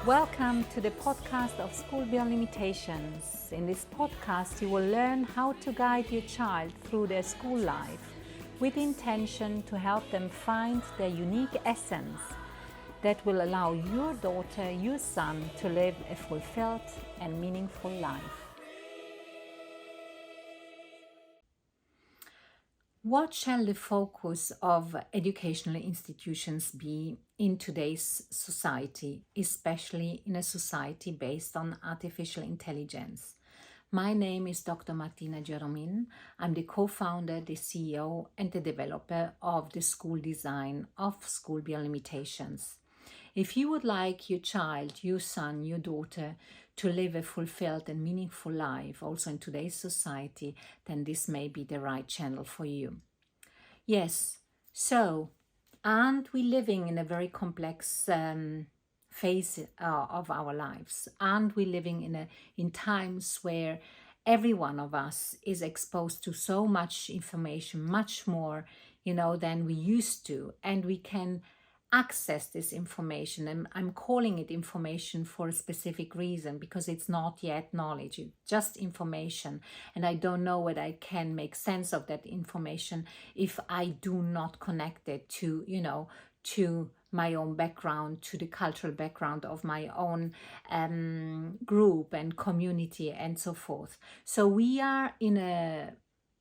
Welcome to the podcast of School Beyond Limitations. In this podcast, you will learn how to guide your child through their school life with the intention to help them find their unique essence that will allow your daughter, your son to live a fulfilled and meaningful life. What shall the focus of educational institutions be in today's society, especially in a society based on artificial intelligence? My name is Dr. Martina. I'm the co-founder, the CEO, and the developer of the school design of School Beyond Limitations. If you would like your child, your son, your daughter to live a fulfilled and meaningful life also in today's society, then this may be the right channel for you. Yes, so aren't we living in a very complex phase of our lives? Aren't we living in times where every one of us is exposed to so much information, much more, than we used to, and we can access this information, and I'm calling it information for a specific reason because it's not yet knowledge, it's just information, and I don't know whether I can make sense of that information if I do not connect it to to my own background, to the cultural background of my own group and community and so forth. So we are in a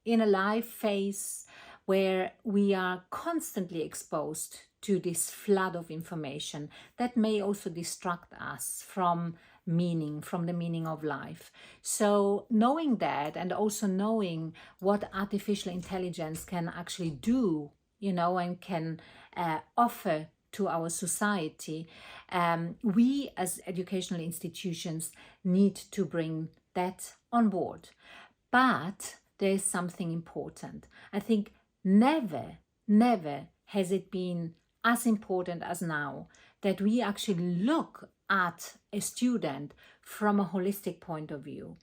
life phase where we are constantly exposed to this flood of information that may also distract us from the meaning of life. So knowing that, and also knowing what artificial intelligence can actually do, and can offer to our society, we as educational institutions need to bring that on board. But there is something important. I think never has it been as important as now that we actually look at a student from a holistic point of view.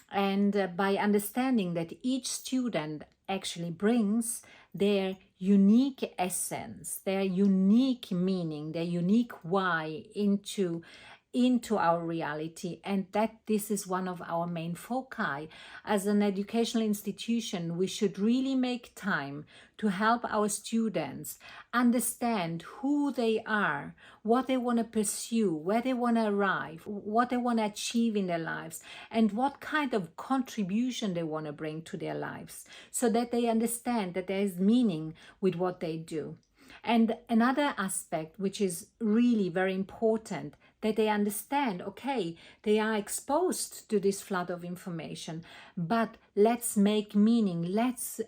And by understanding that each student actually brings their unique essence, their unique meaning, their unique why into our reality, and that this is one of our main foci. As an educational institution, we should really make time to help our students understand who they are, what they want to pursue, where they want to arrive, what they want to achieve in their lives, and what kind of contribution they want to bring to their lives, so that they understand that there is meaning with what they do. And another aspect which is really very important, that they understand, okay, they are exposed to this flood of information, but let's make meaning, let's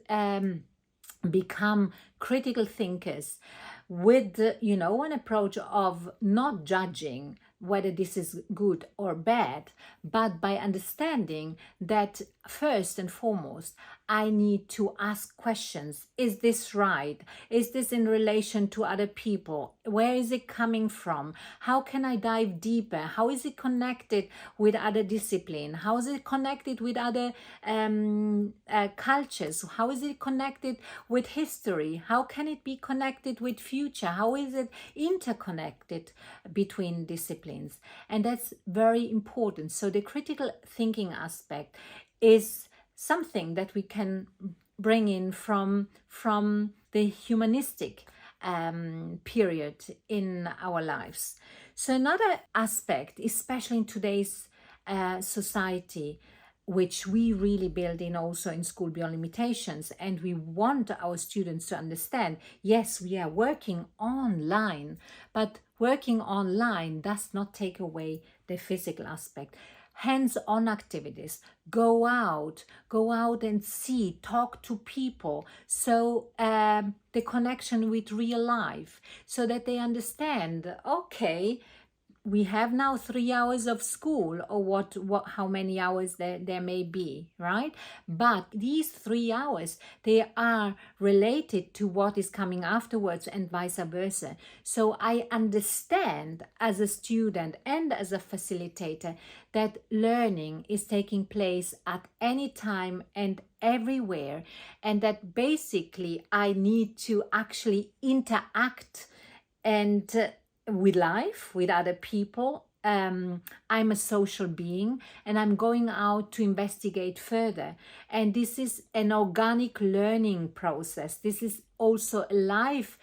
become critical thinkers with, an approach of not judging whether this is good or bad, but by understanding that first and foremost, I need to ask questions. Is this right? Is this in relation to other people? Where is it coming from? How can I dive deeper? How is it connected with other disciplines? How is it connected with other cultures? How is it connected with history? How can it be connected with future? How is it interconnected between disciplines? And that's very important. So the critical thinking aspect is something that we can bring in from the humanistic period in our lives. So another aspect, especially in today's society, which we really build in also in School Beyond Limitations, and we want our students to understand, yes, we are working online, but working online does not take away the physical aspect. Hands-on activities, go out and see, talk to people, so the connection with real life, so that they understand, okay, we have now 3 hours of school, or how many hours there may be, right? But these 3 hours, they are related to what is coming afterwards, and vice versa. So I understand as a student and as a facilitator that learning is taking place at any time and everywhere, and that basically I need to actually interact and with life, with other people, I'm a social being and I'm going out to investigate further. And this is an organic learning process. This is also a life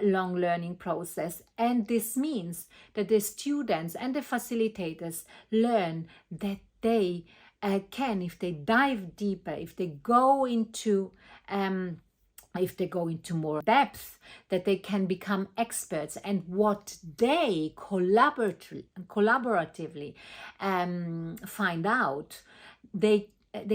long learning process. And this means that the students and the facilitators learn that they can, if they dive deeper, if they go into more depth, that they can become experts, and what they collaboratively find out, they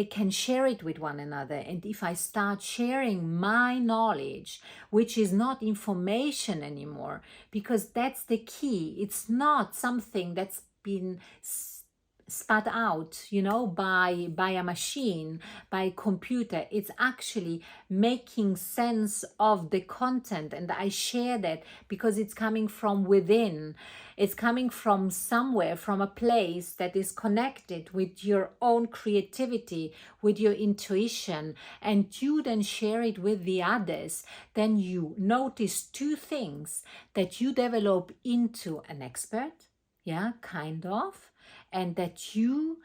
can share it with one another. And if I start sharing my knowledge, which is not information anymore, because that's the key, it's not something that's been spat out, by a machine, by a computer. It's actually making sense of the content, and I share that because it's coming from within. It's coming from somewhere, from a place that is connected with your own creativity, with your intuition, and you then share it with the others. Then you notice two things: that you develop into an expert, kind of, and that you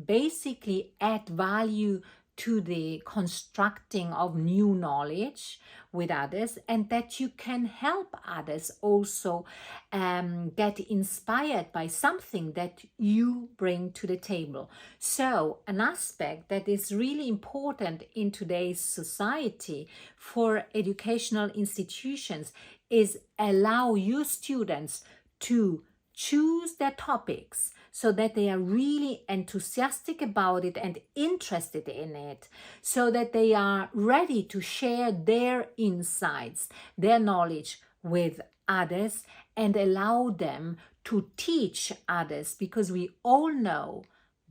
basically add value to the constructing of new knowledge with others, and that you can help others also get inspired by something that you bring to the table. So an aspect that is really important in today's society for educational institutions is allow your students to choose their topics so that they are really enthusiastic about it and interested in it, so that they are ready to share their insights, their knowledge with others, and allow them to teach others, because we all know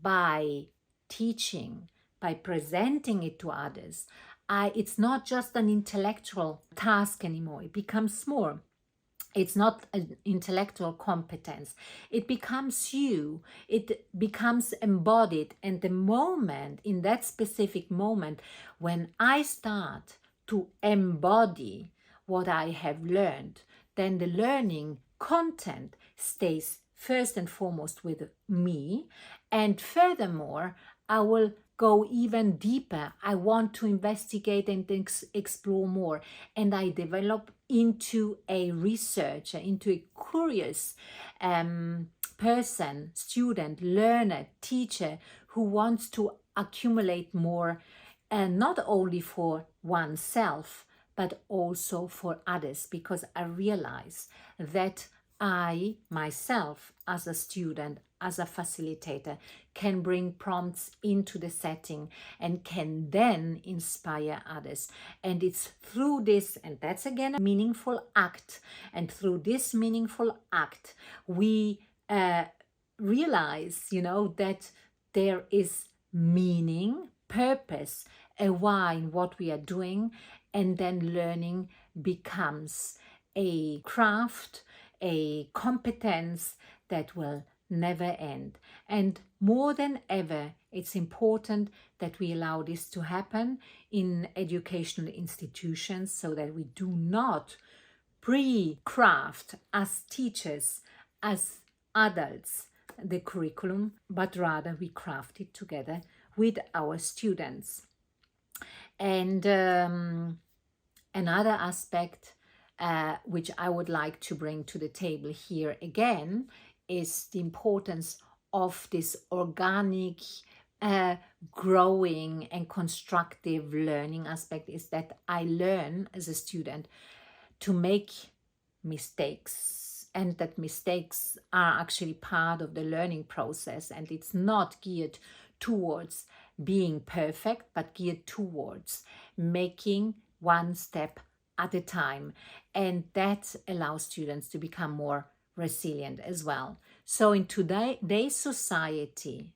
by teaching, by presenting it to others, it's not just an intellectual task anymore. It becomes more. It's not an intellectual competence. It becomes you. It becomes embodied. And the moment, in that specific moment, when I start to embody what I have learned, then the learning content stays first and foremost with me. And furthermore, I will go even deeper. I want to investigate and explore more. And I develop into a researcher, into a curious person, student, learner, teacher who wants to accumulate more, and not only for oneself, but also for others, because I realize that I myself, as a student, as a facilitator, can bring prompts into the setting and can then inspire others. And it's through this, and that's again a meaningful act, and through this meaningful act, we realize, that there is meaning, purpose, a why in what we are doing, and then learning becomes a craft, a competence that will never end. And more than ever, it's important that we allow this to happen in educational institutions, so that we do not pre-craft as teachers, as adults, the curriculum, but rather we craft it together with our students. And another aspect which I would like to bring to the table here again is the importance of this organic, growing and constructive learning aspect, is that I learn as a student to make mistakes, and that mistakes are actually part of the learning process, and it's not geared towards being perfect, but geared towards making one step at a time, and that allows students to become more resilient as well. So in today's society,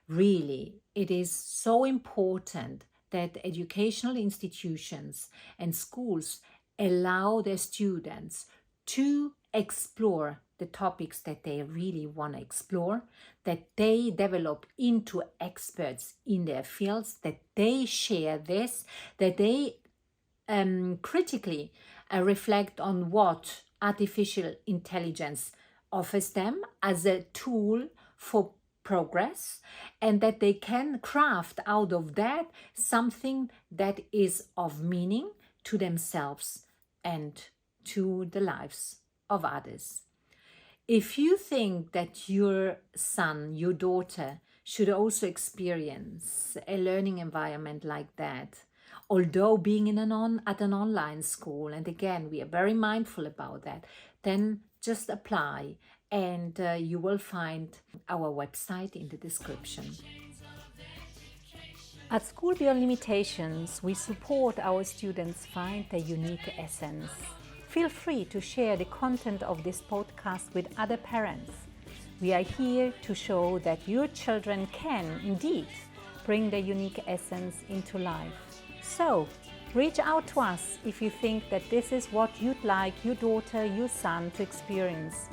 really, it is so important that educational institutions and schools allow their students to explore the topics that they really want to explore, that they develop into experts in their fields, that they share this, that they critically reflect on what artificial intelligence offers them as a tool for progress, and that they can craft out of that something that is of meaning to themselves and to the lives of others. If you think that your son, your daughter should also experience a learning environment like that, although being at an online school, and again, we are very mindful about that, then just apply, and you will find our website in the description. At School Beyond Limitations, we support our students find their unique essence. Feel free to share the content of this podcast with other parents. We are here to show that your children can indeed bring their unique essence into life. So, reach out to us if you think that this is what you'd like your daughter, your son to experience,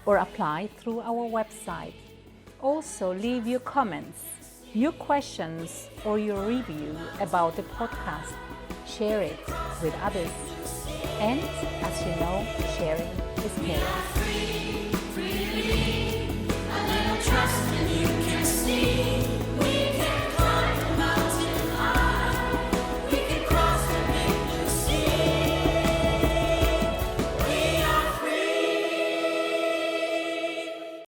or apply through our website. Also, leave your comments, your questions, or your review about the podcast. Share it with others. And as you know, sharing is caring. Free, a little trust and you can see.